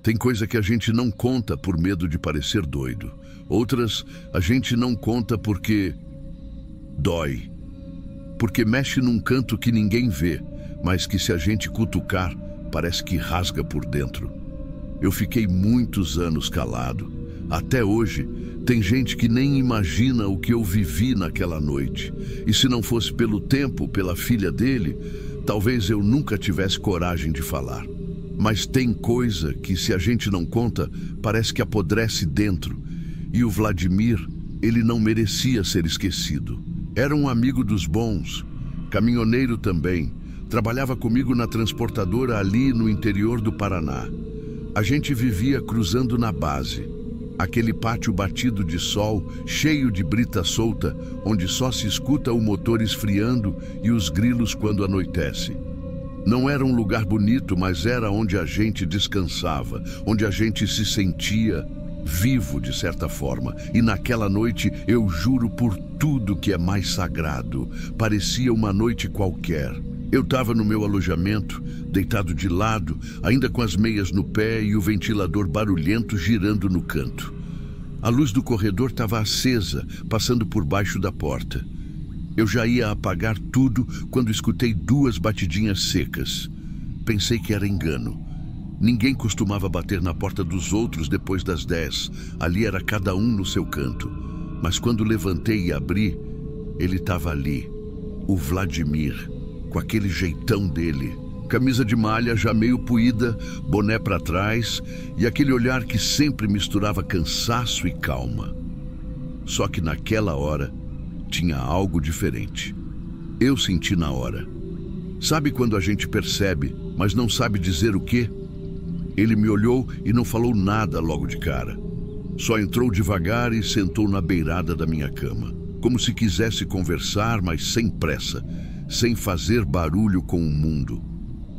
Tem coisa que a gente não conta por medo de parecer doido. Outras a gente não conta porque dói. Porque mexe num canto que ninguém vê, mas que se a gente cutucar, parece que rasga por dentro. Eu fiquei muitos anos calado. Até hoje, tem gente que nem imagina o que eu vivi naquela noite. E se não fosse pelo tempo, pela filha dele, talvez eu nunca tivesse coragem de falar. Mas tem coisa que, se a gente não conta, parece que apodrece dentro. E o Vladimir, ele não merecia ser esquecido. Era um amigo dos bons, caminhoneiro também. Trabalhava comigo na transportadora ali no interior do Paraná. A gente vivia cruzando na base. Aquele pátio batido de sol, cheio de brita solta, onde só se escuta o motor esfriando e os grilos quando anoitece. Não era um lugar bonito, mas era onde a gente descansava, onde a gente se sentia vivo de certa forma. E naquela noite, eu juro por tudo que é mais sagrado, parecia uma noite qualquer. Eu estava no meu alojamento, deitado de lado, ainda com as meias no pé e o ventilador barulhento girando no canto. A luz do corredor estava acesa, passando por baixo da porta. Eu já ia apagar tudo quando escutei 2 batidinhas secas. Pensei que era engano. Ninguém costumava bater na porta dos outros depois das 10. Ali era cada um no seu canto. Mas quando levantei e abri, ele estava ali, o Vladimir, com aquele jeitão dele. Camisa de malha já meio puída, boné para trás e aquele olhar que sempre misturava cansaço e calma. Só que naquela hora tinha algo diferente. Eu senti na hora. Sabe quando a gente percebe, mas não sabe dizer o quê? Ele me olhou e não falou nada logo de cara. Só entrou devagar e sentou na beirada da minha cama, como se quisesse conversar, mas sem pressa, sem fazer barulho com o mundo.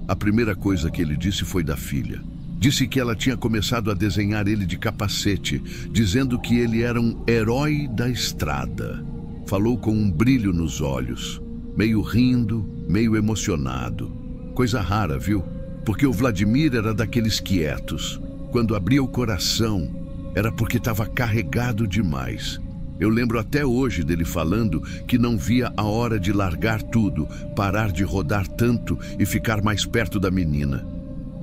A primeira coisa que ele disse foi da filha. Disse que ela tinha começado a desenhar ele de capacete, dizendo que ele era um herói da estrada. Falou com um brilho nos olhos, meio rindo, meio emocionado. Coisa rara, viu? Porque o Vladimir era daqueles quietos. Quando abria o coração, era porque estava carregado demais. Eu lembro até hoje dele falando que não via a hora de largar tudo, parar de rodar tanto e ficar mais perto da menina.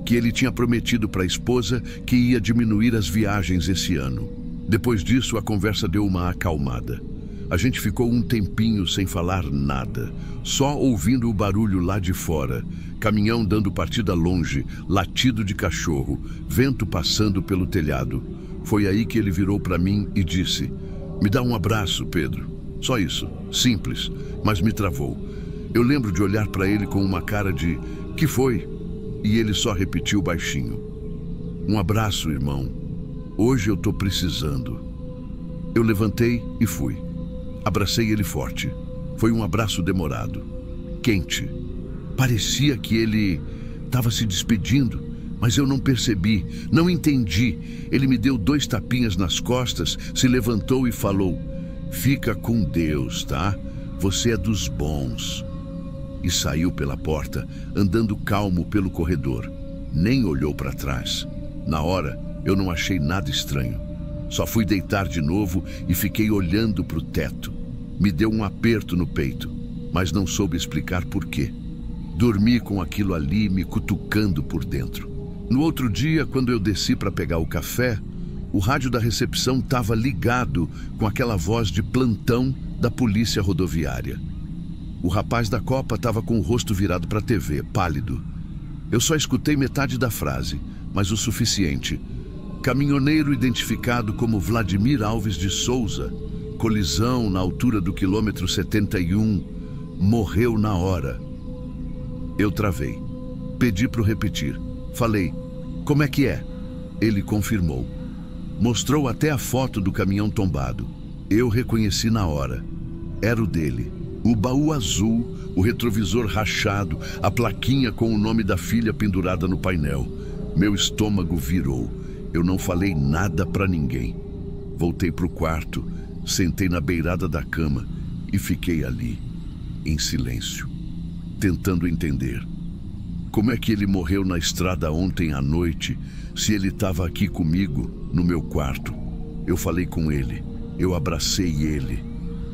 Que ele tinha prometido para a esposa que ia diminuir as viagens esse ano. Depois disso, a conversa deu uma acalmada. A gente ficou um tempinho sem falar nada, só ouvindo o barulho lá de fora. Caminhão dando partida longe, latido de cachorro, vento passando pelo telhado. Foi aí que ele virou para mim e disse: "Me dá um abraço, Pedro." Só isso, simples, mas me travou. Eu lembro de olhar para ele com uma cara de "que foi?" E ele só repetiu baixinho: "Um abraço, irmão. Hoje eu tô precisando." Eu levantei e fui. Abracei ele forte. Foi um abraço demorado, quente. Parecia que ele estava se despedindo, mas eu não percebi, não entendi. Ele me deu 2 tapinhas nas costas, se levantou e falou: "Fica com Deus, tá? Você é dos bons." E saiu pela porta, andando calmo pelo corredor. Nem olhou para trás. Na hora, eu não achei nada estranho. Só fui deitar de novo e fiquei olhando para o teto. Me deu um aperto no peito, mas não soube explicar por quê. Dormi com aquilo ali me cutucando por dentro. No outro dia, quando eu desci para pegar o café, o rádio da recepção estava ligado com aquela voz de plantão da polícia rodoviária. O rapaz da Copa estava com o rosto virado para a TV, pálido. Eu só escutei metade da frase, mas o suficiente. Caminhoneiro identificado como Vladimir Alves de Souza, colisão na altura do quilômetro 71, morreu na hora. Eu travei. Pedi para repetir. Falei: "Como é que é?" Ele confirmou. Mostrou até a foto do caminhão tombado. Eu reconheci na hora. Era o dele. O baú azul, o retrovisor rachado, a plaquinha com o nome da filha pendurada no painel. Meu estômago virou. Eu não falei nada para ninguém. Voltei para o quarto, sentei na beirada da cama e fiquei ali, em silêncio, tentando entender. Como é que ele morreu na estrada ontem à noite, se ele estava aqui comigo, no meu quarto? Eu falei com ele, eu abracei ele.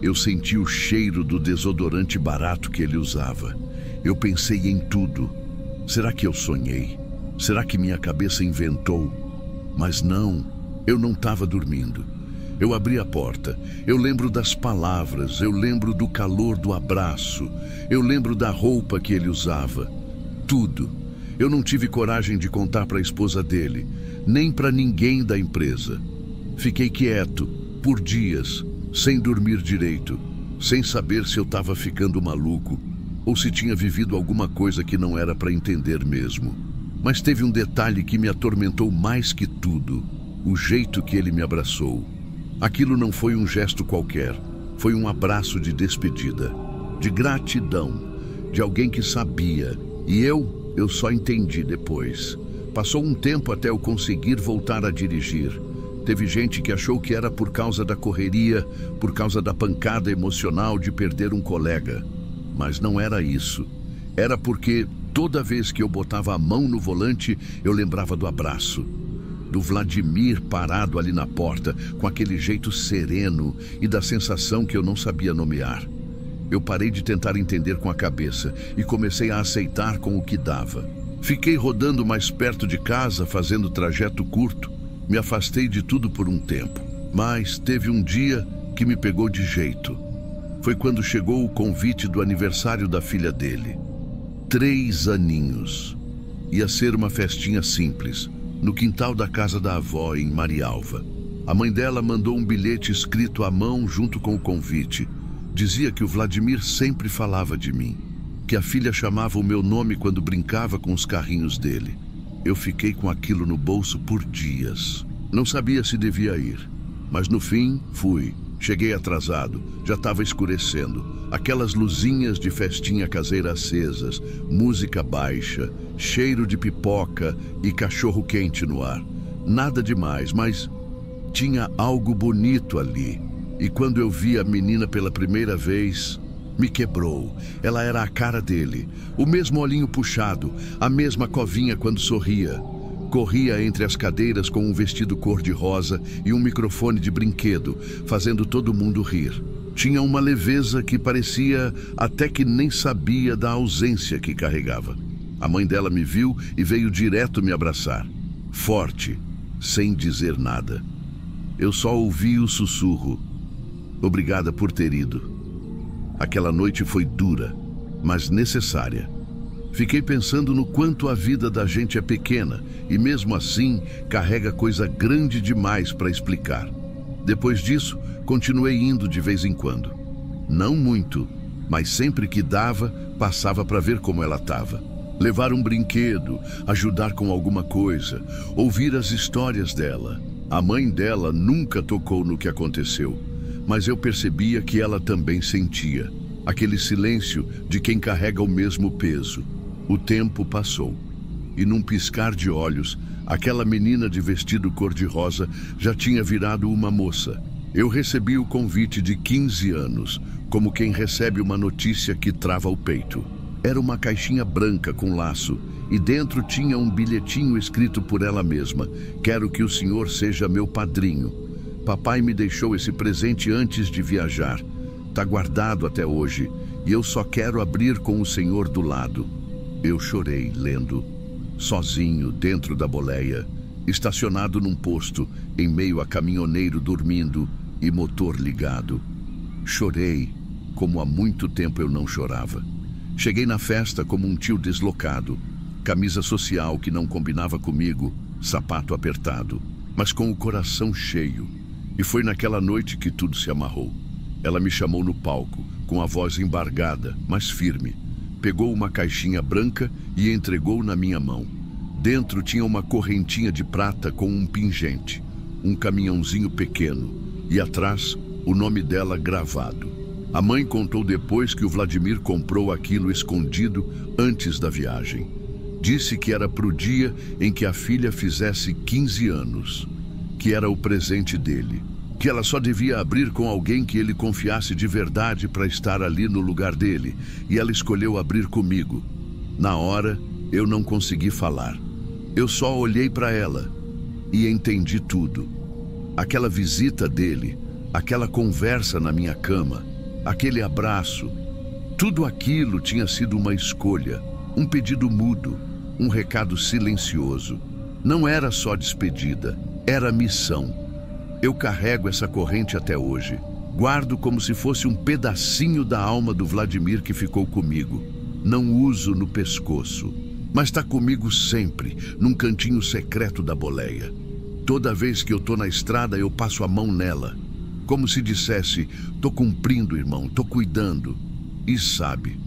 Eu senti o cheiro do desodorante barato que ele usava. Eu pensei em tudo. Será que eu sonhei? Será que minha cabeça inventou? Mas não, eu não estava dormindo. Eu abri a porta, eu lembro das palavras, eu lembro do calor do abraço, eu lembro da roupa que ele usava. Tudo. Eu não tive coragem de contar para a esposa dele, nem para ninguém da empresa. Fiquei quieto, por dias, sem dormir direito, sem saber se eu estava ficando maluco ou se tinha vivido alguma coisa que não era para entender mesmo. Mas teve um detalhe que me atormentou mais que tudo: o jeito que ele me abraçou. Aquilo não foi um gesto qualquer, foi um abraço de despedida, de gratidão, de alguém que sabia. E eu só entendi depois. Passou um tempo até eu conseguir voltar a dirigir. Teve gente que achou que era por causa da correria, por causa da pancada emocional de perder um colega. Mas não era isso. Era porque toda vez que eu botava a mão no volante, eu lembrava do abraço. Do Vladimir parado ali na porta, com aquele jeito sereno e da sensação que eu não sabia nomear. Eu parei de tentar entender com a cabeça e comecei a aceitar com o que dava. Fiquei rodando mais perto de casa, fazendo trajeto curto. Me afastei de tudo por um tempo. Mas teve um dia que me pegou de jeito. Foi quando chegou o convite do aniversário da filha dele. 3 aninhos. Ia ser uma festinha simples, no quintal da casa da avó, em Marialva. A mãe dela mandou um bilhete escrito à mão junto com o convite. Dizia que o Vladimir sempre falava de mim, que a filha chamava o meu nome quando brincava com os carrinhos dele. Eu fiquei com aquilo no bolso por dias. Não sabia se devia ir, mas no fim fui. Cheguei atrasado, já estava escurecendo. Aquelas luzinhas de festinha caseira acesas, música baixa, cheiro de pipoca e cachorro quente no ar. Nada demais, mas tinha algo bonito ali. E quando eu vi a menina pela primeira vez, me quebrou. Ela era a cara dele, o mesmo olhinho puxado, a mesma covinha quando sorria. Corria entre as cadeiras com um vestido cor-de-rosa e um microfone de brinquedo, fazendo todo mundo rir. Tinha uma leveza que parecia até que nem sabia da ausência que carregava. A mãe dela me viu e veio direto me abraçar. Forte, sem dizer nada. Eu só ouvi o sussurro: obrigada por ter ido. Aquela noite foi dura, mas necessária. Fiquei pensando no quanto a vida da gente é pequena e mesmo assim carrega coisa grande demais para explicar. Depois disso, continuei indo de vez em quando. Não muito, mas sempre que dava, passava para ver como ela estava. Levar um brinquedo, ajudar com alguma coisa, ouvir as histórias dela. A mãe dela nunca tocou no que aconteceu, mas eu percebia que ela também sentia. Aquele silêncio de quem carrega o mesmo peso. O tempo passou, e num piscar de olhos, aquela menina de vestido cor-de-rosa já tinha virado uma moça. Eu recebi o convite de 15 anos, como quem recebe uma notícia que trava o peito. Era uma caixinha branca com laço, e dentro tinha um bilhetinho escrito por ela mesma: quero que o senhor seja meu padrinho. Papai me deixou esse presente antes de viajar. Tá guardado até hoje, e eu só quero abrir com o senhor do lado. Eu chorei lendo, sozinho dentro da boleia, estacionado num posto, em meio a caminhoneiro dormindo e motor ligado. Chorei como há muito tempo eu não chorava. Cheguei na festa como um tio deslocado, camisa social que não combinava comigo, sapato apertado, mas com o coração cheio. E foi naquela noite que tudo se amarrou. Ela me chamou no palco, com a voz embargada, mas firme. Pegou uma caixinha branca e entregou na minha mão. Dentro tinha uma correntinha de prata com um pingente, um caminhãozinho pequeno e atrás o nome dela gravado. A mãe contou depois que o Vladimir comprou aquilo escondido antes da viagem. Disse que era pro dia em que a filha fizesse 15 anos, que era o presente dele, que ela só devia abrir com alguém que ele confiasse de verdade para estar ali no lugar dele, e ela escolheu abrir comigo. Na hora, Eu não consegui falar. Eu só olhei para ela e entendi tudo. Aquela visita dele, aquela conversa na minha cama, aquele abraço, tudo aquilo tinha sido uma escolha, um pedido mudo, um recado silencioso. Não era só despedida, era missão. Eu carrego essa corrente até hoje. Guardo como se fosse um pedacinho da alma do Vladimir que ficou comigo. Não uso no pescoço, mas está comigo sempre, num cantinho secreto da boleia. Toda vez que eu tô na estrada, eu passo a mão nela, como se dissesse, tô cumprindo, irmão, tô cuidando. E sabe,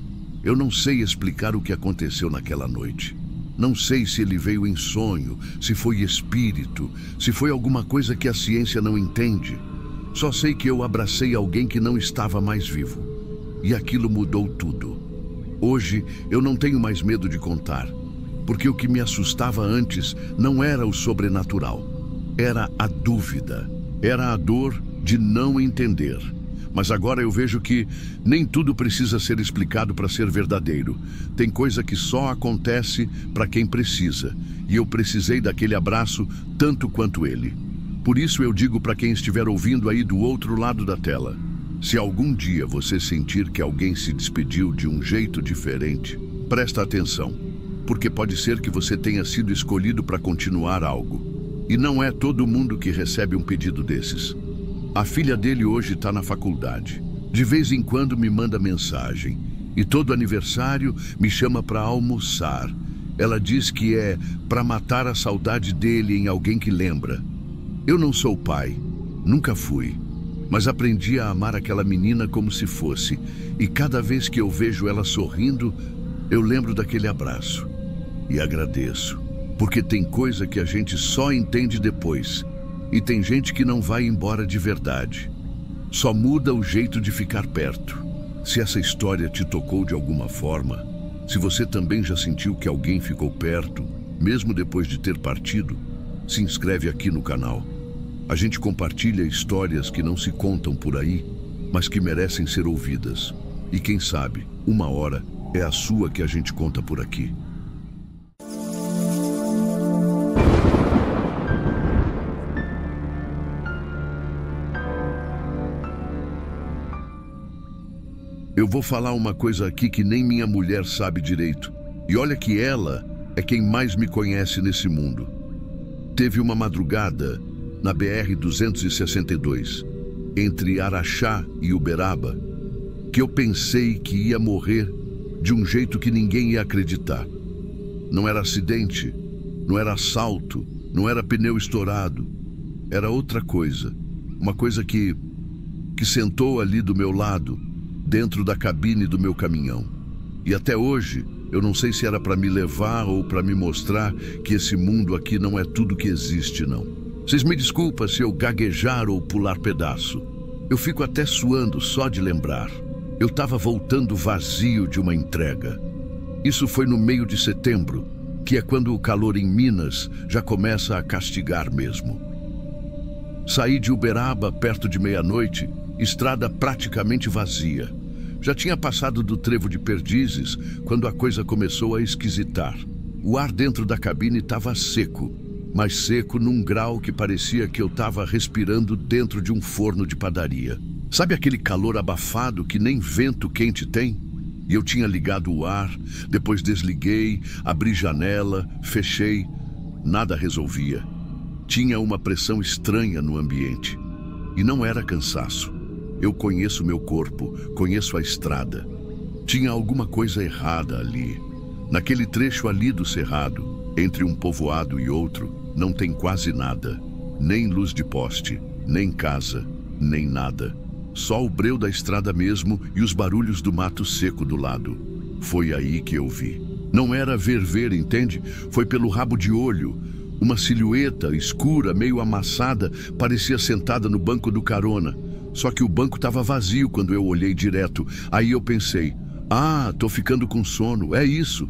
eu não sei explicar o que aconteceu naquela noite. Não sei se ele veio em sonho, se foi espírito, se foi alguma coisa que a ciência não entende. Só sei que eu abracei alguém que não estava mais vivo. E aquilo mudou tudo. Hoje eu não tenho mais medo de contar, porque o que me assustava antes não era o sobrenatural. Era a dúvida, era a dor de não entender. Mas agora eu vejo que nem tudo precisa ser explicado para ser verdadeiro. Tem coisa que só acontece para quem precisa. E eu precisei daquele abraço tanto quanto ele. Por isso eu digo para quem estiver ouvindo aí do outro lado da tela: se algum dia você sentir que alguém se despediu de um jeito diferente, presta atenção, porque pode ser que você tenha sido escolhido para continuar algo. E não é todo mundo que recebe um pedido desses. A filha dele hoje está na faculdade. De vez em quando me manda mensagem. E todo aniversário me chama para almoçar. Ela diz que é para matar a saudade dele em alguém que lembra. Eu não sou pai, nunca fui. Mas aprendi a amar aquela menina como se fosse. E cada vez que eu vejo ela sorrindo, eu lembro daquele abraço. E agradeço. Porque tem coisa que a gente só entende depois. E tem gente que não vai embora de verdade. Só muda o jeito de ficar perto. Se essa história te tocou de alguma forma, se você também já sentiu que alguém ficou perto, mesmo depois de ter partido, se inscreve aqui no canal. A gente compartilha histórias que não se contam por aí, mas que merecem ser ouvidas. E quem sabe, uma hora é a sua que a gente conta por aqui. Eu vou falar uma coisa aqui que nem minha mulher sabe direito. E olha que ela é quem mais me conhece nesse mundo. Teve uma madrugada na BR-262, entre Araxá e Uberaba, que eu pensei que ia morrer de um jeito que ninguém ia acreditar. Não era acidente, não era assalto, não era pneu estourado. Era outra coisa. Uma coisa que sentou ali do meu lado, dentro da cabine do meu caminhão. E até hoje, eu não sei se era para me levar ou para me mostrar que esse mundo aqui não é tudo que existe, não. Vocês me desculpem se eu gaguejar ou pular pedaço. Eu fico até suando só de lembrar. Eu estava voltando vazio de uma entrega. Isso foi no meio de setembro, que é quando o calor em Minas já começa a castigar mesmo. Saí de Uberaba perto de meia-noite, estrada praticamente vazia. Já tinha passado do trevo de Perdizes quando a coisa começou a esquisitar. O ar dentro da cabine estava seco, mas seco num grau que parecia que eu estava respirando dentro de um forno de padaria. Sabe aquele calor abafado que nem vento quente tem? E eu tinha ligado o ar, depois desliguei, abri janela, fechei. Nada resolvia. Tinha uma pressão estranha no ambiente. E não era cansaço. Eu conheço meu corpo, conheço a estrada. Tinha alguma coisa errada ali. Naquele trecho ali do cerrado, entre um povoado e outro, não tem quase nada. Nem luz de poste, nem casa, nem nada. Só o breu da estrada mesmo e os barulhos do mato seco do lado. Foi aí que eu vi. Não era ver, entende? Foi pelo rabo de olho. Uma silhueta escura, meio amassada, parecia sentada no banco do carona. Só que o banco estava vazio quando eu olhei direto. Aí eu pensei, tô ficando com sono, é isso.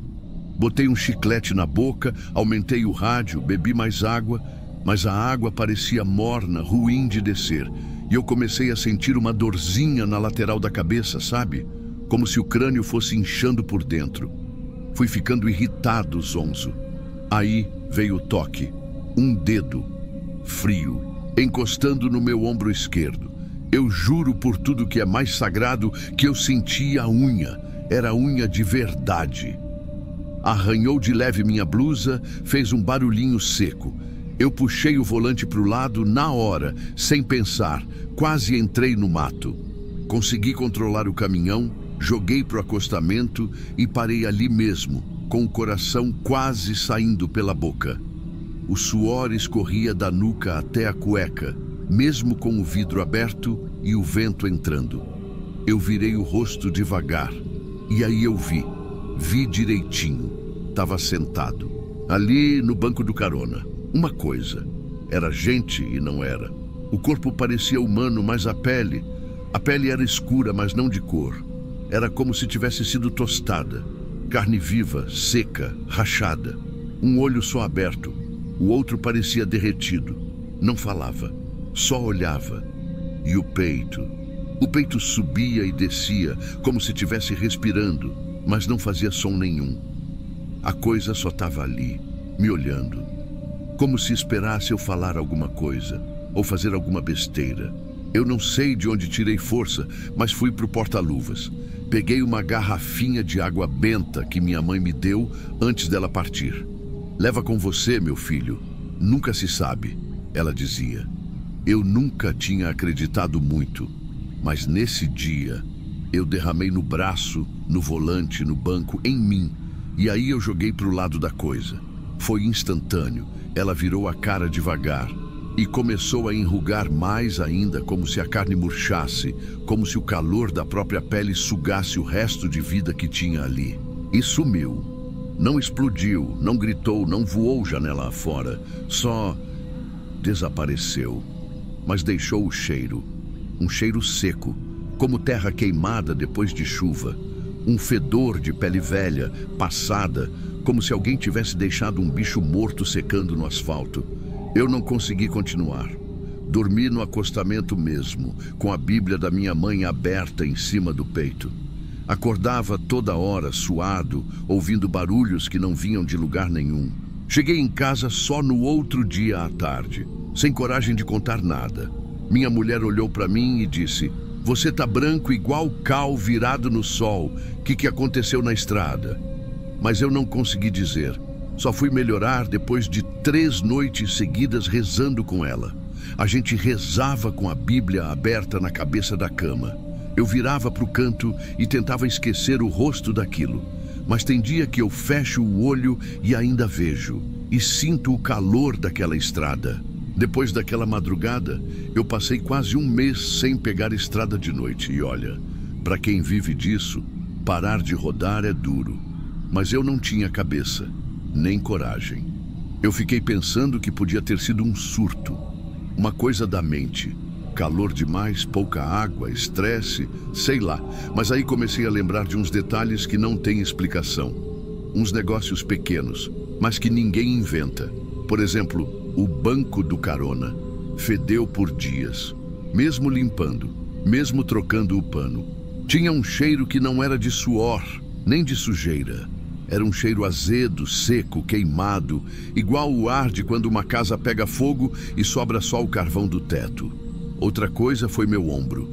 Botei um chiclete na boca, aumentei o rádio, bebi mais água, mas a água parecia morna, ruim de descer. E eu comecei a sentir uma dorzinha na lateral da cabeça, sabe? Como se o crânio fosse inchando por dentro. Fui ficando irritado, zonzo. Aí veio o toque. Um dedo, frio, encostando no meu ombro esquerdo. Eu juro por tudo que é mais sagrado que eu senti a unha. Era unha de verdade. Arranhou de leve minha blusa, fez um barulhinho seco. Eu puxei o volante para o lado na hora, sem pensar. Quase entrei no mato. Consegui controlar o caminhão, joguei para o acostamento e parei ali mesmo, com o coração quase saindo pela boca. O suor escorria da nuca até a cueca, mesmo com o vidro aberto e o vento entrando. Eu virei o rosto devagar, e aí eu vi direitinho. Estava sentado, ali no banco do carona. Uma coisa, era gente e não era. O corpo parecia humano, mas a pele era escura, mas não de cor. Era como se tivesse sido tostada. Carne viva, seca, rachada. Um olho só aberto, o outro parecia derretido. Não falava, só olhava. E o peito subia e descia, como se estivesse respirando, mas não fazia som nenhum. A coisa só estava ali, me olhando, como se esperasse eu falar alguma coisa, ou fazer alguma besteira. Eu não sei de onde tirei força, mas fui pro porta-luvas. Peguei uma garrafinha de água benta que minha mãe me deu antes dela partir. Leva com você, meu filho. Nunca se sabe, ela dizia. Eu nunca tinha acreditado muito, mas nesse dia eu derramei no braço, no volante, no banco, em mim. E aí eu joguei pro lado da coisa. Foi instantâneo. Ela virou a cara devagar e começou a enrugar mais ainda, como se a carne murchasse, como se o calor da própria pele sugasse o resto de vida que tinha ali. E sumiu. Não explodiu, não gritou, não voou janela afora. Só desapareceu. Mas deixou o cheiro. Um cheiro seco, como terra queimada depois de chuva. Um fedor de pele velha, passada, como se alguém tivesse deixado um bicho morto secando no asfalto. Eu não consegui continuar. Dormi no acostamento mesmo, com a Bíblia da minha mãe aberta em cima do peito. Acordava toda hora, suado, ouvindo barulhos que não vinham de lugar nenhum. Cheguei em casa só no outro dia à tarde, sem coragem de contar nada. Minha mulher olhou para mim e disse: "Você tá branco igual cal virado no sol. Que aconteceu na estrada?" Mas eu não consegui dizer. Só fui melhorar depois de 3 noites seguidas rezando com ela. A gente rezava com a Bíblia aberta na cabeça da cama. Eu virava para o canto e tentava esquecer o rosto daquilo. Mas tem dia que eu fecho o olho e ainda vejo. E sinto o calor daquela estrada. Depois daquela madrugada, eu passei quase 1 mês sem pegar estrada de noite. E olha, para quem vive disso, parar de rodar é duro. Mas eu não tinha cabeça, nem coragem. Eu fiquei pensando que podia ter sido um surto. Uma coisa da mente. Calor demais, pouca água, estresse, sei lá. Mas aí comecei a lembrar de uns detalhes que não têm explicação. Uns negócios pequenos, mas que ninguém inventa. Por exemplo, o banco do carona. Fedeu por dias. Mesmo limpando, mesmo trocando o pano. Tinha um cheiro que não era de suor, nem de sujeira. Era um cheiro azedo, seco, queimado, igual o ar de quando uma casa pega fogo e sobra só o carvão do teto. Outra coisa foi meu ombro.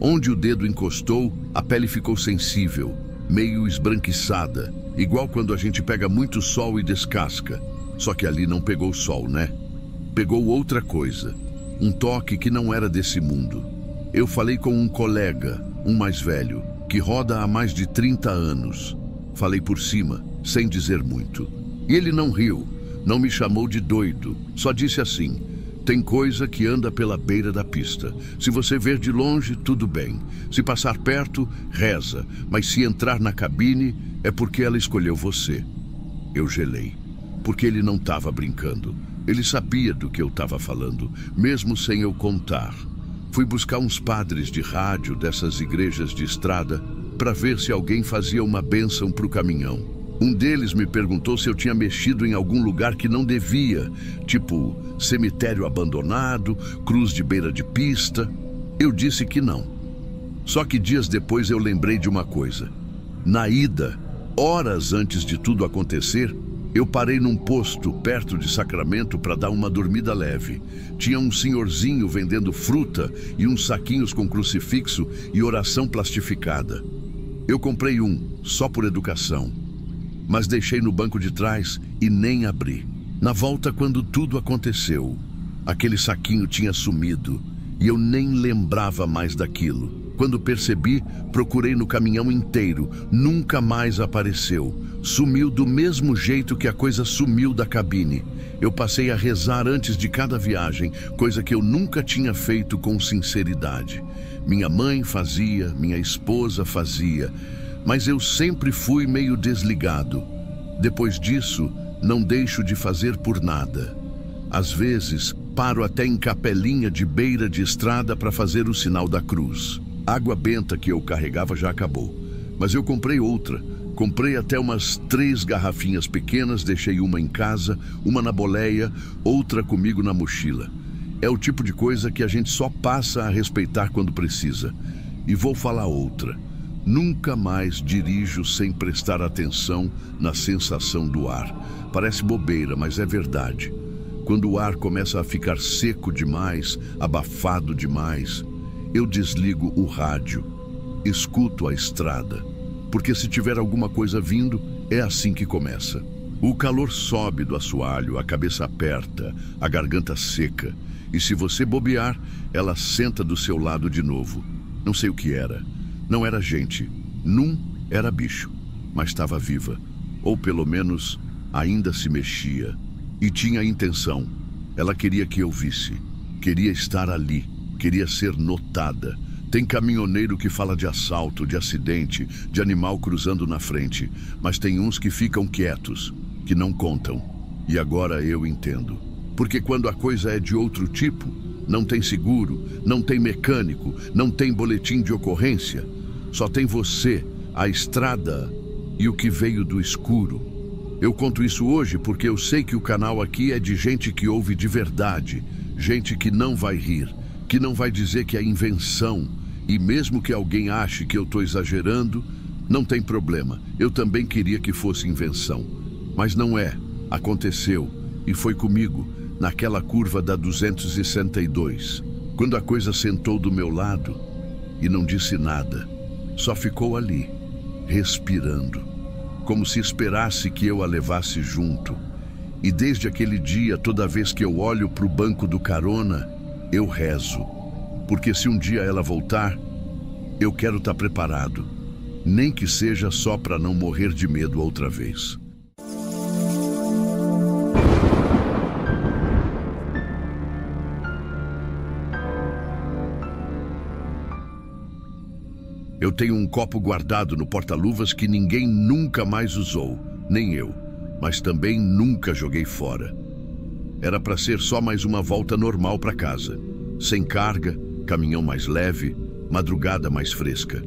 Onde o dedo encostou, a pele ficou sensível, meio esbranquiçada, igual quando a gente pega muito sol e descasca. Só que ali não pegou sol, né? Pegou outra coisa, um toque que não era desse mundo. Eu falei com um colega, um mais velho, que roda há mais de 30 anos. Falei por cima, sem dizer muito. E ele não riu, não me chamou de doido, só disse assim: "Tem coisa que anda pela beira da pista. Se você ver de longe, tudo bem. Se passar perto, reza. Mas se entrar na cabine, é porque ela escolheu você." Eu gelei, porque ele não estava brincando. Ele sabia do que eu estava falando, mesmo sem eu contar. Fui buscar uns padres de rádio dessas igrejas de estrada para ver se alguém fazia uma bênção para o caminhão. Um deles me perguntou se eu tinha mexido em algum lugar que não devia, tipo cemitério abandonado, cruz de beira de pista. Eu disse que não. Só que dias depois eu lembrei de uma coisa. Na ida, Horas antes de tudo acontecer, eu parei num posto perto de Sacramento para dar uma dormida leve. Tinha um senhorzinho vendendo fruta e uns saquinhos com crucifixo e oração plastificada. Eu comprei um, só por educação, mas deixei no banco de trás e nem abri. Na volta, quando tudo aconteceu, aquele saquinho tinha sumido e eu nem lembrava mais daquilo. Quando percebi, procurei no caminhão inteiro, nunca mais apareceu. Sumiu do mesmo jeito que a coisa sumiu da cabine. Eu passei a rezar antes de cada viagem, coisa que eu nunca tinha feito com sinceridade. Minha mãe fazia, minha esposa fazia, mas eu sempre fui meio desligado. Depois disso, não deixo de fazer por nada. Às vezes, paro até em capelinha de beira de estrada para fazer o sinal da cruz. A água benta que eu carregava já acabou, mas eu comprei outra. Comprei até umas 3 garrafinhas pequenas, deixei uma em casa, uma na boleia, outra comigo na mochila. É o tipo de coisa que a gente só passa a respeitar quando precisa. E vou falar outra. Nunca mais dirijo sem prestar atenção na sensação do ar. Parece bobeira, mas é verdade. Quando o ar começa a ficar seco demais, abafado demais, eu desligo o rádio, escuto a estrada, porque se tiver alguma coisa vindo, é assim que começa. O calor sobe do assoalho, a cabeça aperta, a garganta seca, e se você bobear, ela senta do seu lado de novo. Não sei o que era. Não era gente, não era bicho, mas estava viva, ou pelo menos ainda se mexia, e tinha intenção. Ela queria que eu visse, queria estar ali, queria ser notada. Tem caminhoneiro que fala de assalto, de acidente, de animal cruzando na frente, mas tem uns que ficam quietos, que não contam. E agora eu entendo. Porque quando a coisa é de outro tipo, não tem seguro, não tem mecânico, não tem boletim de ocorrência, só tem você, a estrada e o que veio do escuro. Eu conto isso hoje porque eu sei que o canal aqui é de gente que ouve de verdade, gente que não vai rir, que não vai dizer que é invenção, e mesmo que alguém ache que eu estou exagerando, não tem problema. Eu também queria que fosse invenção, mas não é. Aconteceu, e foi comigo, naquela curva da 262, quando a coisa sentou do meu lado e não disse nada, só ficou ali, respirando, como se esperasse que eu a levasse junto. E desde aquele dia, toda vez que eu olho para o banco do carona, eu rezo, porque se um dia ela voltar, eu quero estar preparado, nem que seja só para não morrer de medo outra vez. Eu tenho um copo guardado no porta-luvas que ninguém nunca mais usou, nem eu, mas também nunca joguei fora. Era para ser só mais uma volta normal para casa, sem carga, caminhão mais leve, madrugada mais fresca.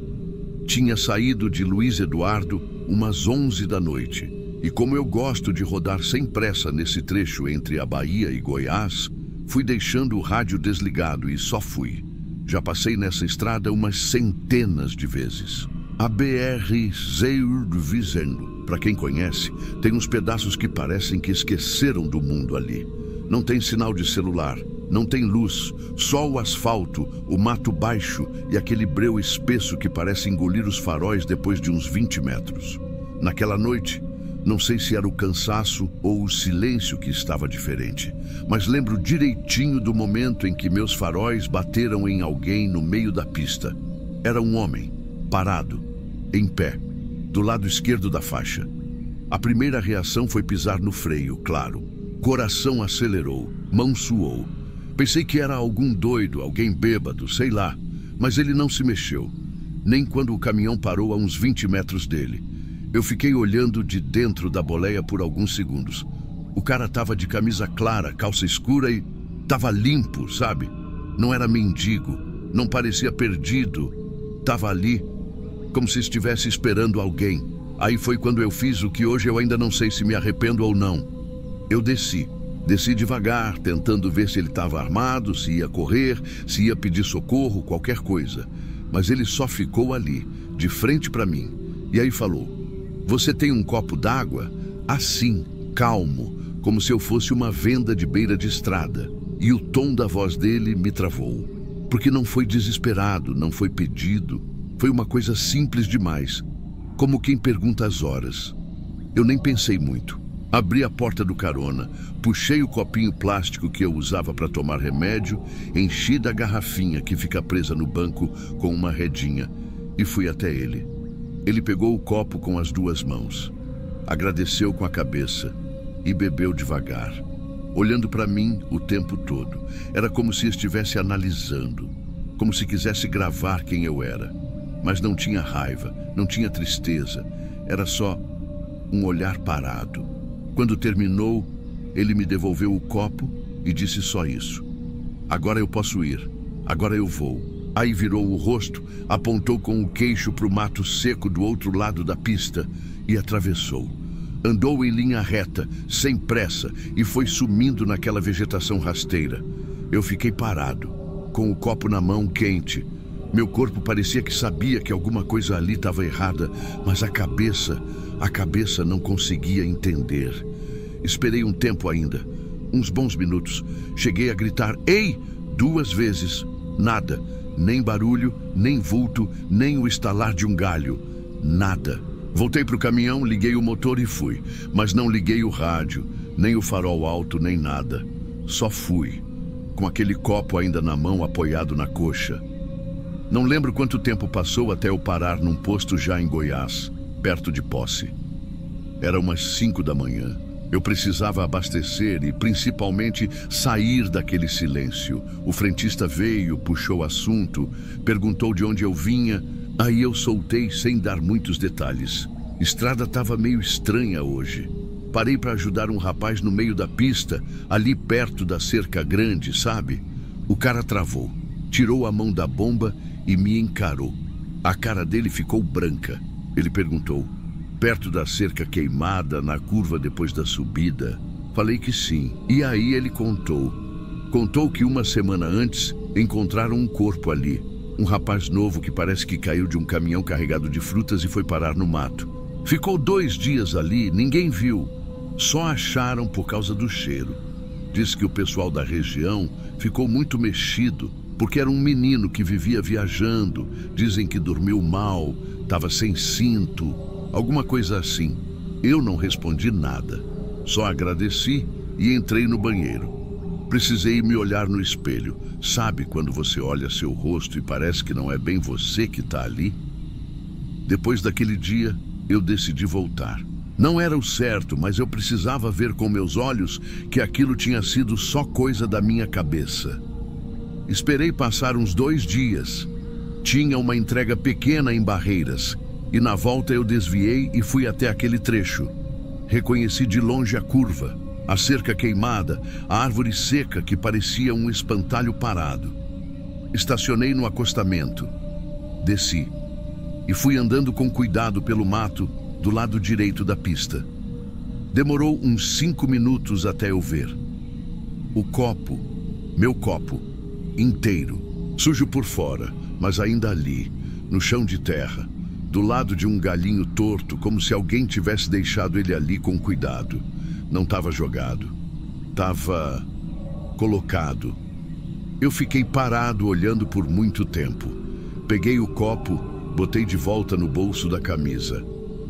Tinha saído de Luiz Eduardo umas 11 da noite, e como eu gosto de rodar sem pressa nesse trecho entre a Bahia e Goiás, fui deixando o rádio desligado e só fui. Já passei nessa estrada umas centenas de vezes. A BR-020, para quem conhece, tem uns pedaços que parecem que esqueceram do mundo ali. Não tem sinal de celular, não tem luz, só o asfalto, o mato baixo e aquele breu espesso que parece engolir os faróis depois de uns 20 metros. Naquela noite, não sei se era o cansaço ou o silêncio que estava diferente, mas lembro direitinho do momento em que meus faróis bateram em alguém no meio da pista. Era um homem, parado, em pé, do lado esquerdo da faixa. A primeira reação foi pisar no freio, claro. Coração acelerou, mão suou. Pensei que era algum doido, alguém bêbado, sei lá, mas ele não se mexeu, nem quando o caminhão parou a uns 20 metros dele. Eu fiquei olhando de dentro da boleia por alguns segundos. O cara tava de camisa clara, calça escura e tava limpo, sabe? Não era mendigo, não parecia perdido. Tava ali, como se estivesse esperando alguém. Aí foi quando eu fiz o que hoje eu ainda não sei se me arrependo ou não. Eu desci devagar, tentando ver se ele estava armado, se ia correr, se ia pedir socorro, qualquer coisa. Mas ele só ficou ali, de frente para mim. E aí falou: Você tem um copo d'água? Assim, calmo, como se eu fosse uma venda de beira de estrada. E o tom da voz dele me travou. Porque não foi desesperado, não foi pedido. Foi uma coisa simples demais, como quem pergunta as horas. Eu nem pensei muito. Abri a porta do carona, puxei o copinho plástico que eu usava para tomar remédio, enchi da garrafinha que fica presa no banco com uma redinha e fui até ele. Ele pegou o copo com as 2 mãos, agradeceu com a cabeça e bebeu devagar, olhando para mim o tempo todo. Era como se estivesse analisando, como se quisesse gravar quem eu era. Mas não tinha raiva, não tinha tristeza, era só um olhar parado. Quando terminou, ele me devolveu o copo e disse só isso. Agora eu posso ir, agora eu vou. Aí virou o rosto, apontou com o queixo para o mato seco do outro lado da pista e atravessou. Andou em linha reta, sem pressa, e foi sumindo naquela vegetação rasteira. Eu fiquei parado, com o copo na mão quente. Meu corpo parecia que sabia que alguma coisa ali estava errada, mas a cabeça não conseguia entender. Esperei um tempo ainda, uns bons minutos. Cheguei a gritar, ei, 2 vezes. Nada, nem barulho, nem vulto, nem o estalar de um galho. Nada. Voltei para o caminhão, liguei o motor e fui. Mas não liguei o rádio, nem o farol alto, nem nada. Só fui, com aquele copo ainda na mão, apoiado na coxa. Não lembro quanto tempo passou até eu parar num posto já em Goiás, perto de Posse. Era umas 5 da manhã. Eu precisava abastecer e, principalmente, sair daquele silêncio. O frentista veio, puxou assunto, perguntou de onde eu vinha. Aí eu soltei sem dar muitos detalhes. Estrada estava meio estranha hoje. Parei para ajudar um rapaz no meio da pista, ali perto da cerca grande, sabe? O cara travou, tirou a mão da bomba e me encarou. A cara dele ficou branca. Ele perguntou, perto da cerca queimada, na curva depois da subida? Falei que sim. E aí ele contou que uma semana antes encontraram um corpo ali. Um rapaz novo que parece que caiu de um caminhão carregado de frutas e foi parar no mato. Ficou 2 dias ali, ninguém viu. Só acharam por causa do cheiro. Diz que o pessoal da região ficou muito mexido, porque era um menino que vivia viajando. Dizem que dormiu mal, estava sem cinto, alguma coisa assim. Eu não respondi nada, só agradeci e entrei no banheiro. Precisei me olhar no espelho. Sabe quando você olha seu rosto e parece que não é bem você que está ali? Depois daquele dia, eu decidi voltar. Não era o certo, mas eu precisava ver com meus olhos que aquilo tinha sido só coisa da minha cabeça. Esperei passar uns 2 dias. Tinha uma entrega pequena em Barreiras, e na volta eu desviei e fui até aquele trecho. Reconheci de longe a curva, a cerca queimada, a árvore seca que parecia um espantalho parado. Estacionei no acostamento. Desci e fui andando com cuidado pelo mato do lado direito da pista. Demorou uns 5 minutos até eu ver. O copo, meu copo, inteiro, sujo por fora, mas ainda ali, no chão de terra, do lado de um galinho torto, como se alguém tivesse deixado ele ali com cuidado. Não estava jogado, estava colocado. Eu fiquei parado olhando por muito tempo. Peguei o copo, botei de volta no bolso da camisa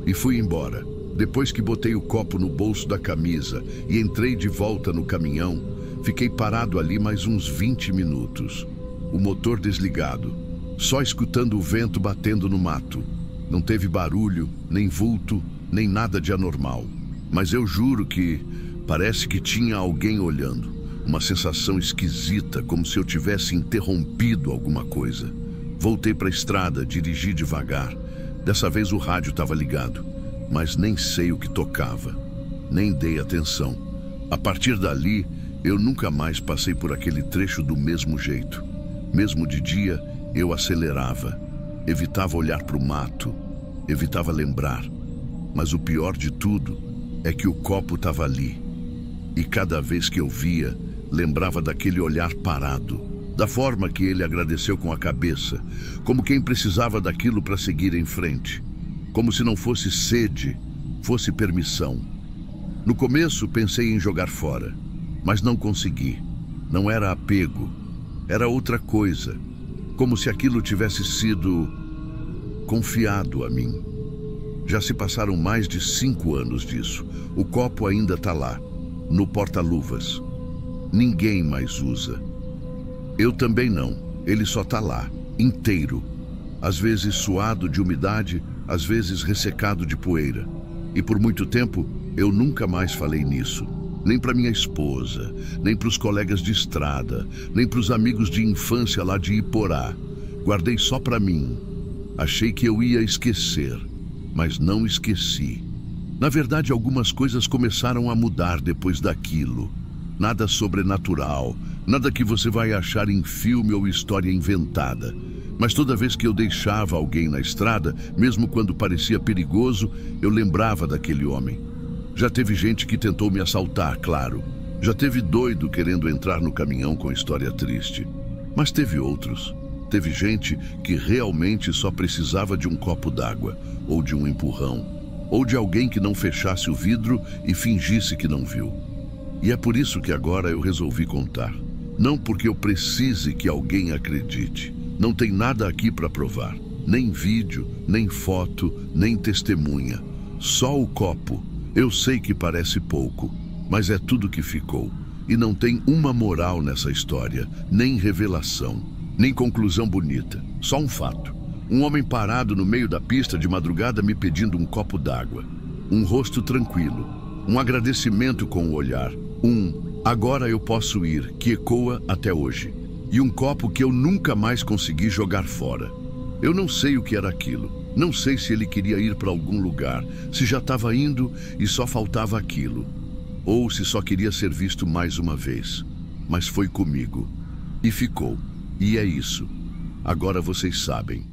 e fui embora. Depois que botei o copo no bolso da camisa e entrei de volta no caminhão, fiquei parado ali mais uns 20 minutos. O motor desligado, só escutando o vento batendo no mato. Não teve barulho, nem vulto, nem nada de anormal. Mas eu juro que parece que tinha alguém olhando. Uma sensação esquisita, como se eu tivesse interrompido alguma coisa. Voltei para a estrada, dirigi devagar. Dessa vez o rádio estava ligado, mas nem sei o que tocava. Nem dei atenção. A partir dali, eu nunca mais passei por aquele trecho do mesmo jeito. Mesmo de dia, eu acelerava. Evitava olhar para o mato. Evitava lembrar. Mas o pior de tudo é que o copo estava ali. E cada vez que eu via, lembrava daquele olhar parado, da forma que ele agradeceu com a cabeça, como quem precisava daquilo para seguir em frente. como se não fosse sede, fosse permissão. No começo pensei em jogar fora, mas não consegui. Não era apego, era outra coisa, como se aquilo tivesse sido confiado a mim. Já se passaram mais de 5 anos disso. O copo ainda está lá, no porta-luvas. Ninguém mais usa. Eu também não. Ele só está lá, inteiro. Às vezes suado de umidade, às vezes ressecado de poeira. E por muito tempo, eu nunca mais falei nisso. Nem para minha esposa, nem para os colegas de estrada, nem para os amigos de infância lá de Iporá. Guardei só para mim. Achei que eu ia esquecer, mas não esqueci. Na verdade, algumas coisas começaram a mudar depois daquilo. Nada sobrenatural, nada que você vai achar em filme ou história inventada. Mas toda vez que eu deixava alguém na estrada, mesmo quando parecia perigoso, eu lembrava daquele homem. Já teve gente que tentou me assaltar, claro. Já teve doido querendo entrar no caminhão com história triste. Mas teve outros. Teve gente que realmente só precisava de um copo d'água, ou de um empurrão, ou de alguém que não fechasse o vidro e fingisse que não viu. E é por isso que agora eu resolvi contar. Não porque eu precise que alguém acredite. Não tem nada aqui para provar. Nem vídeo, nem foto, nem testemunha. Só o copo. Eu sei que parece pouco, mas é tudo que ficou. E não tem uma moral nessa história, nem revelação, nem conclusão bonita. Só um fato. Um homem parado no meio da pista de madrugada me pedindo um copo d'água. Um rosto tranquilo. Um agradecimento com o olhar. Agora eu posso ir, que ecoa até hoje. E um copo que eu nunca mais consegui jogar fora. Eu não sei o que era aquilo. Não sei se ele queria ir para algum lugar, se já estava indo e só faltava aquilo. Ou se só queria ser visto mais uma vez. Mas foi comigo. E ficou. E é isso. Agora vocês sabem.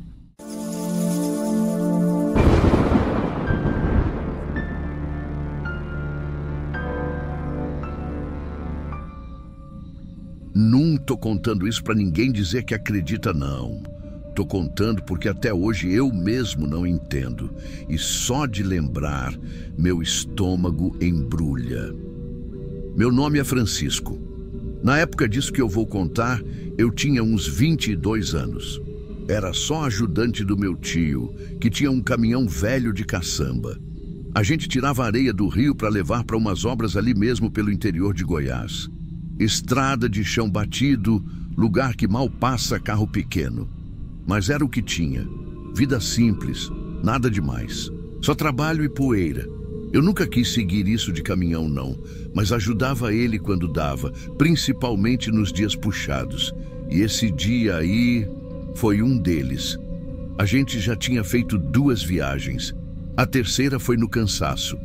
Não tô contando isso para ninguém dizer que acredita, não. Tô contando porque até hoje eu mesmo não entendo. E só de lembrar, meu estômago embrulha. Meu nome é Francisco. Na época disso que eu vou contar, eu tinha uns 22 anos. Era só ajudante do meu tio, que tinha um caminhão velho de caçamba. A gente tirava areia do rio para levar para umas obras ali mesmo pelo interior de Goiás. Estrada de chão batido, lugar que mal passa carro pequeno. Mas era o que tinha. Vida simples, nada demais. Só trabalho e poeira. Eu nunca quis seguir isso de caminhão, não, mas ajudava ele quando dava, principalmente nos dias puxados. E esse dia aí foi um deles. A gente já tinha feito 2 viagens. A terceira foi no cansaço.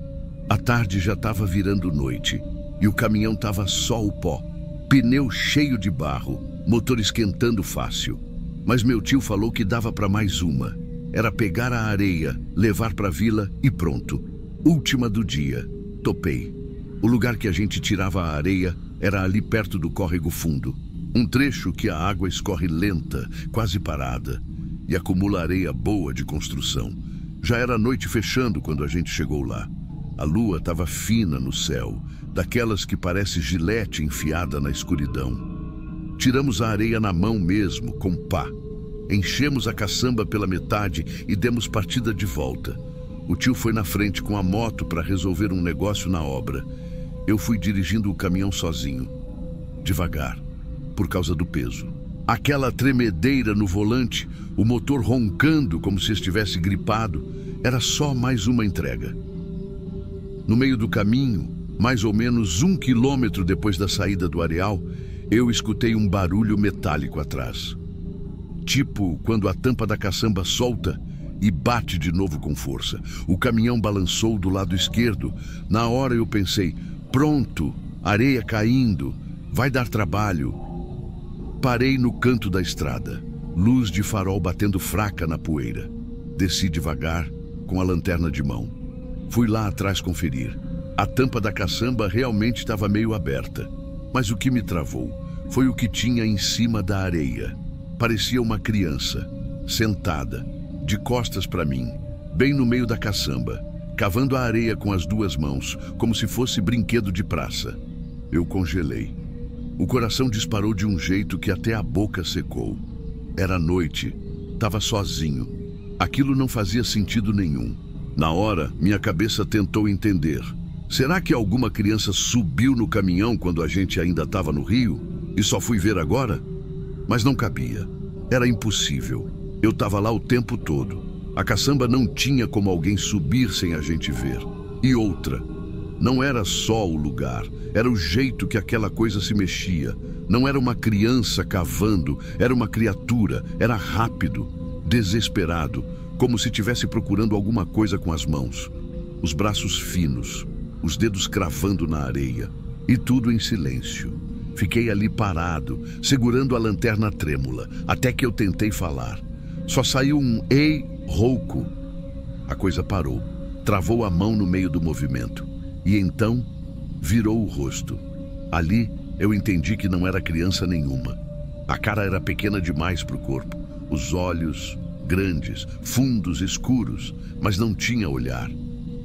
A tarde já estava virando noite e o caminhão estava só o pó. Pneu cheio de barro, motor esquentando fácil. Mas meu tio falou que dava para mais uma. Era pegar a areia, levar para a vila e pronto. Última do dia. Topei. O lugar que a gente tirava a areia era ali perto do córrego fundo. Um trecho que a água escorre lenta, quase parada, e acumula areia boa de construção. Já era noite fechando quando a gente chegou lá. A lua estava fina no céu, daquelas que parece gilete enfiada na escuridão. Tiramos a areia na mão mesmo, com pá. Enchemos a caçamba pela metade e demos partida de volta. O tio foi na frente com a moto para resolver um negócio na obra. Eu fui dirigindo o caminhão sozinho. Devagar, por causa do peso. Aquela tremedeira no volante, o motor roncando como se estivesse gripado, era só mais uma entrega. No meio do caminho, mais ou menos 1 quilômetro depois da saída do areal, eu escutei um barulho metálico atrás. Tipo quando a tampa da caçamba solta e bate de novo com força. O caminhão balançou do lado esquerdo. Na hora eu pensei, pronto, areia caindo, vai dar trabalho. Parei no canto da estrada, luz de farol batendo fraca na poeira. Desci devagar, com a lanterna de mão. Fui lá atrás conferir. A tampa da caçamba realmente estava meio aberta. Mas o que me travou foi o que tinha em cima da areia. Parecia uma criança, sentada, de costas para mim, bem no meio da caçamba, cavando a areia com as duas mãos, como se fosse brinquedo de praça. Eu congelei. O coração disparou de um jeito que até a boca secou. Era noite. Estava sozinho. Aquilo não fazia sentido nenhum. Na hora, minha cabeça tentou entender. Será que alguma criança subiu no caminhão quando a gente ainda estava no rio? E só fui ver agora? Mas não cabia. Era impossível. Eu estava lá o tempo todo. A caçamba não tinha como alguém subir sem a gente ver. E outra, não era só o lugar, era o jeito que aquela coisa se mexia. Não era uma criança cavando, era uma criatura, era rápido, desesperado, como se estivesse procurando alguma coisa com as mãos. Os braços finos, os dedos cravando na areia, e tudo em silêncio. Fiquei ali parado, segurando a lanterna trêmula, até que eu tentei falar. Só saiu um "ei" rouco. A coisa parou, travou a mão no meio do movimento, e então virou o rosto. Ali eu entendi que não era criança nenhuma. A cara era pequena demais para o corpo, os olhos grandes, fundos, escuros, mas não tinha olhar.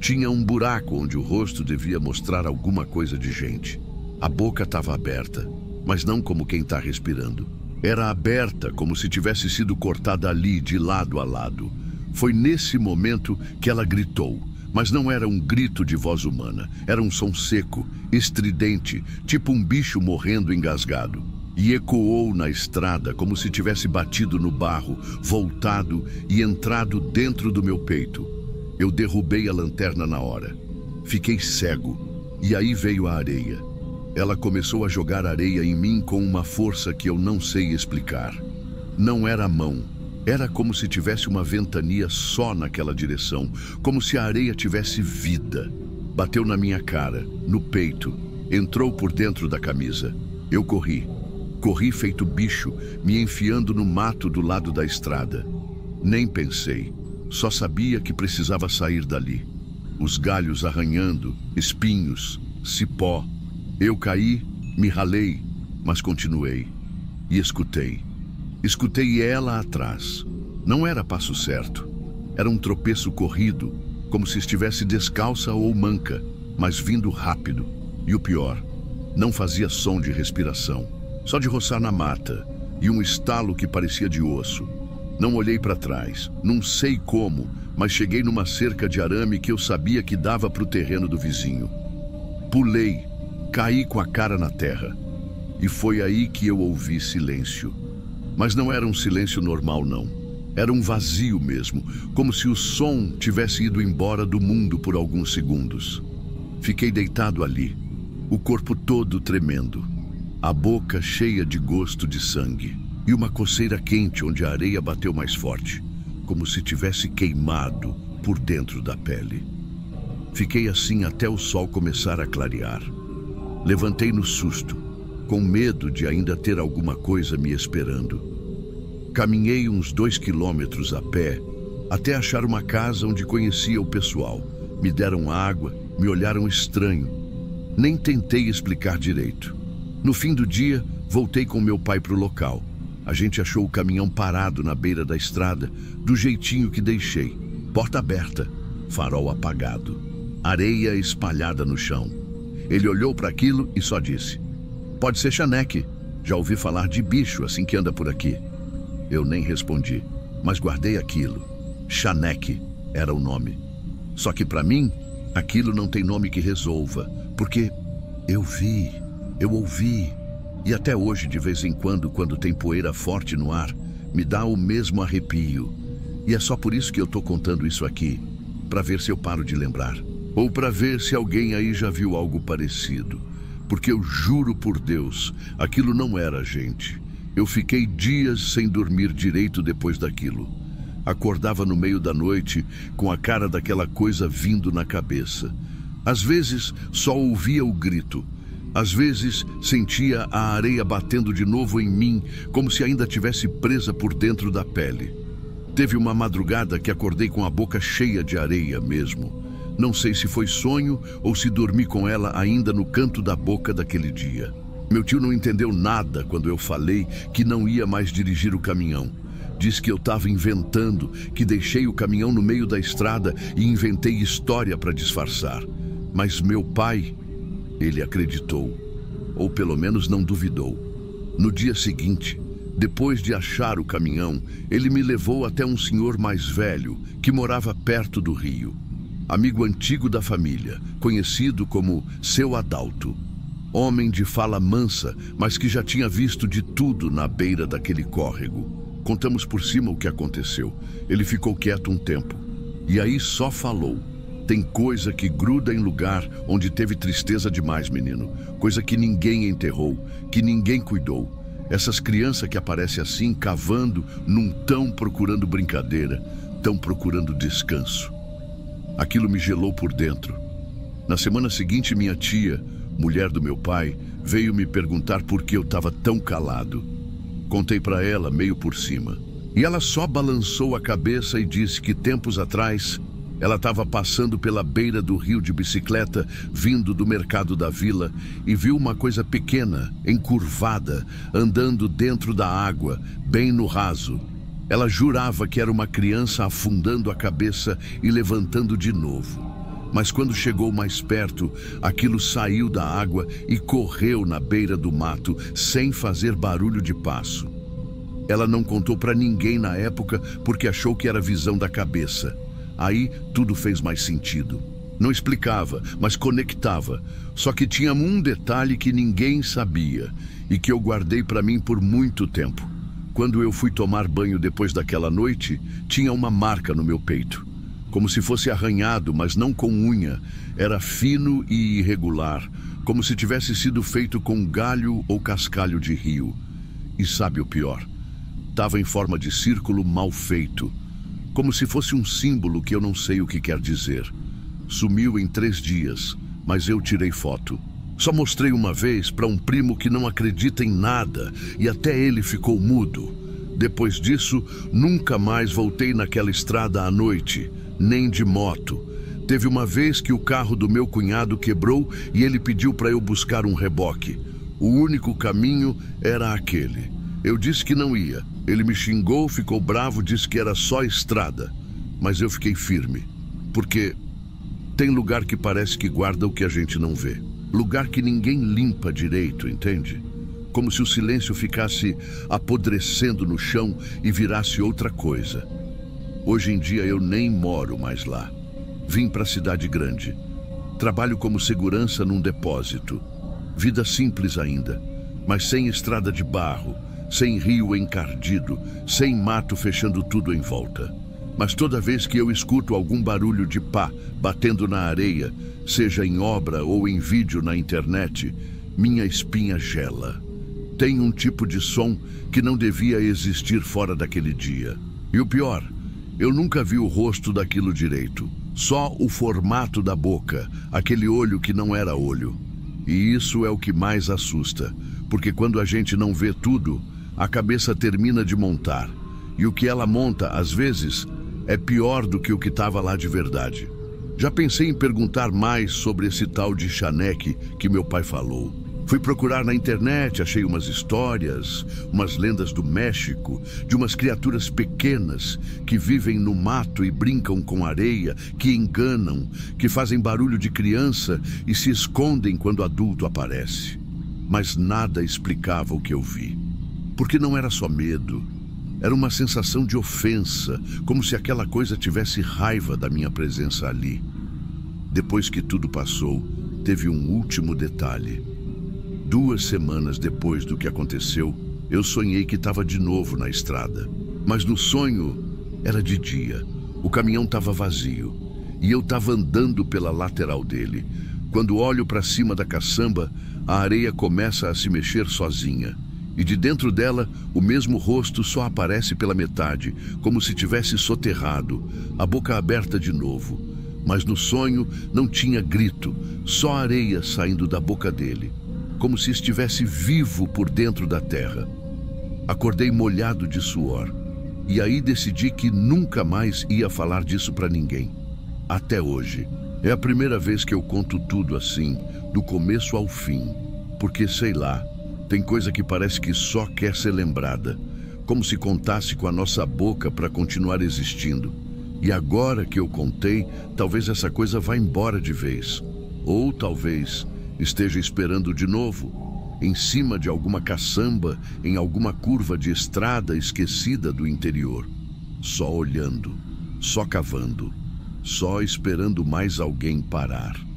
Tinha um buraco onde o rosto devia mostrar alguma coisa de gente. A boca estava aberta, mas não como quem está respirando. Era aberta como se tivesse sido cortada ali, de lado a lado. Foi nesse momento que ela gritou, mas não era um grito de voz humana. Era um som seco, estridente, tipo um bicho morrendo engasgado. E ecoou na estrada como se tivesse batido no barro, voltado e entrado dentro do meu peito. Eu derrubei a lanterna na hora. Fiquei cego. E aí veio a areia. Ela começou a jogar areia em mim com uma força que eu não sei explicar. Não era a mão. Era como se tivesse uma ventania só naquela direção, como se a areia tivesse vida. Bateu na minha cara, no peito, entrou por dentro da camisa. Eu corri. Corri feito bicho, me enfiando no mato do lado da estrada. Nem pensei. Só sabia que precisava sair dali. Os galhos arranhando, espinhos, cipó. Eu caí, me ralei, mas continuei. E escutei. Escutei ela atrás. Não era passo certo. Era um tropeço corrido, como se estivesse descalça ou manca, mas vindo rápido. E o pior, não fazia som de respiração, só de roçar na mata, e um estalo que parecia de osso. Não olhei para trás, não sei como, mas cheguei numa cerca de arame que eu sabia que dava para o terreno do vizinho. Pulei, caí com a cara na terra. E foi aí que eu ouvi silêncio. Mas não era um silêncio normal, não. Era um vazio mesmo, como se o som tivesse ido embora do mundo por alguns segundos. Fiquei deitado ali, o corpo todo tremendo, a boca cheia de gosto de sangue e uma coceira quente onde a areia bateu mais forte, como se tivesse queimado por dentro da pele. Fiquei assim até o sol começar a clarear. Levantei no susto, com medo de ainda ter alguma coisa me esperando. Caminhei uns 2 quilômetros a pé, até achar uma casa onde conhecia o pessoal. Me deram água, me olharam estranho. Nem tentei explicar direito. No fim do dia, voltei com meu pai para o local. A gente achou o caminhão parado na beira da estrada, do jeitinho que deixei. Porta aberta, farol apagado, areia espalhada no chão. Ele olhou para aquilo e só disse: "Pode ser chaneque. Já ouvi falar de bicho assim que anda por aqui." Eu nem respondi, mas guardei aquilo. Chaneque era o nome. Só que para mim, aquilo não tem nome que resolva, porque eu vi, eu ouvi. E até hoje, de vez em quando tem poeira forte no ar, me dá o mesmo arrepio. E é só por isso que eu tô contando isso aqui, para ver se eu paro de lembrar. Ou para ver se alguém aí já viu algo parecido. Porque eu juro por Deus, aquilo não era gente. Eu fiquei dias sem dormir direito depois daquilo. Acordava no meio da noite com a cara daquela coisa vindo na cabeça. Às vezes só ouvia o grito. Às vezes sentia a areia batendo de novo em mim, como se ainda tivesse presa por dentro da pele. Teve uma madrugada que acordei com a boca cheia de areia mesmo. Não sei se foi sonho ou se dormi com ela ainda no canto da boca daquele dia. Meu tio não entendeu nada quando eu falei que não ia mais dirigir o caminhão. Diz que eu estava inventando, que deixei o caminhão no meio da estrada e inventei história para disfarçar. Mas meu pai, ele acreditou, ou pelo menos não duvidou. No dia seguinte, depois de achar o caminhão, ele me levou até um senhor mais velho que morava perto do rio. Amigo antigo da família, conhecido como Seu Adalto. Homem de fala mansa, mas que já tinha visto de tudo na beira daquele córrego. Contamos por cima o que aconteceu. Ele ficou quieto um tempo. E aí só falou. Tem coisa que gruda em lugar onde teve tristeza demais, menino. Coisa que ninguém enterrou, que ninguém cuidou. Essas crianças que aparecem assim, cavando, não tão procurando brincadeira, tão procurando descanso. Aquilo me gelou por dentro. Na semana seguinte, minha tia, mulher do meu pai, veio me perguntar por que eu estava tão calado. Contei para ela meio por cima. E ela só balançou a cabeça e disse que tempos atrás ela estava passando pela beira do rio de bicicleta, vindo do mercado da vila, e viu uma coisa pequena, encurvada, andando dentro da água, bem no raso. Ela jurava que era uma criança afundando a cabeça e levantando de novo. Mas quando chegou mais perto, aquilo saiu da água e correu na beira do mato, sem fazer barulho de passo. Ela não contou para ninguém na época porque achou que era visão da cabeça. Aí tudo fez mais sentido. Não explicava, mas conectava. Só que tinha um detalhe que ninguém sabia e que eu guardei para mim por muito tempo. Quando eu fui tomar banho depois daquela noite, tinha uma marca no meu peito. Como se fosse arranhado, mas não com unha. Era fino e irregular, como se tivesse sido feito com galho ou cascalho de rio. E sabe o pior? Estava em forma de círculo mal feito, como se fosse um símbolo que eu não sei o que quer dizer. Sumiu em 3 dias, mas eu tirei foto. Só mostrei uma vez para um primo que não acredita em nada e até ele ficou mudo. Depois disso, nunca mais voltei naquela estrada à noite, nem de moto. Teve uma vez que o carro do meu cunhado quebrou e ele pediu para eu buscar um reboque. O único caminho era aquele. Eu disse que não ia. Ele me xingou, ficou bravo, disse que era só estrada. Mas eu fiquei firme, porque tem lugar que parece que guarda o que a gente não vê. Lugar que ninguém limpa direito, entende? Como se o silêncio ficasse apodrecendo no chão e virasse outra coisa. Hoje em dia eu nem moro mais lá. Vim para a cidade grande. Trabalho como segurança num depósito. Vida simples ainda, mas sem estrada de barro, sem rio encardido, sem mato fechando tudo em volta. Mas toda vez que eu escuto algum barulho de pá batendo na areia, seja em obra ou em vídeo na internet, minha espinha gela. Tem um tipo de som que não devia existir fora daquele dia. E o pior, eu nunca vi o rosto daquilo direito. Só o formato da boca, aquele olho que não era olho. E isso é o que mais assusta, porque quando a gente não vê tudo, a cabeça termina de montar. E o que ela monta, às vezes, é pior do que o que estava lá de verdade. Já pensei em perguntar mais sobre esse tal de Chaneque que meu pai falou. Fui procurar na internet, achei umas histórias, umas lendas do México, de umas criaturas pequenas que vivem no mato e brincam com areia, que enganam, que fazem barulho de criança e se escondem quando adulto aparece. Mas nada explicava o que eu vi. Porque não era só medo, era uma sensação de ofensa, como se aquela coisa tivesse raiva da minha presença ali. Depois que tudo passou, teve um último detalhe. 2 semanas depois do que aconteceu, eu sonhei que estava de novo na estrada. Mas no sonho era de dia. O caminhão estava vazio e eu estava andando pela lateral dele. Quando olho para cima da caçamba, a areia começa a se mexer sozinha. E de dentro dela, o mesmo rosto só aparece pela metade, como se tivesse soterrado, a boca aberta de novo. Mas no sonho não tinha grito, só areia saindo da boca dele, como se estivesse vivo por dentro da terra. Acordei molhado de suor, e aí decidi que nunca mais ia falar disso para ninguém. Até hoje. É a primeira vez que eu conto tudo assim, do começo ao fim, porque sei lá, tem coisa que parece que só quer ser lembrada, como se contasse com a nossa boca para continuar existindo. E agora que eu contei, talvez essa coisa vá embora de vez. Ou talvez esteja esperando de novo, em cima de alguma caçamba, em alguma curva de estrada esquecida do interior. Só olhando, só cavando, só esperando mais alguém parar.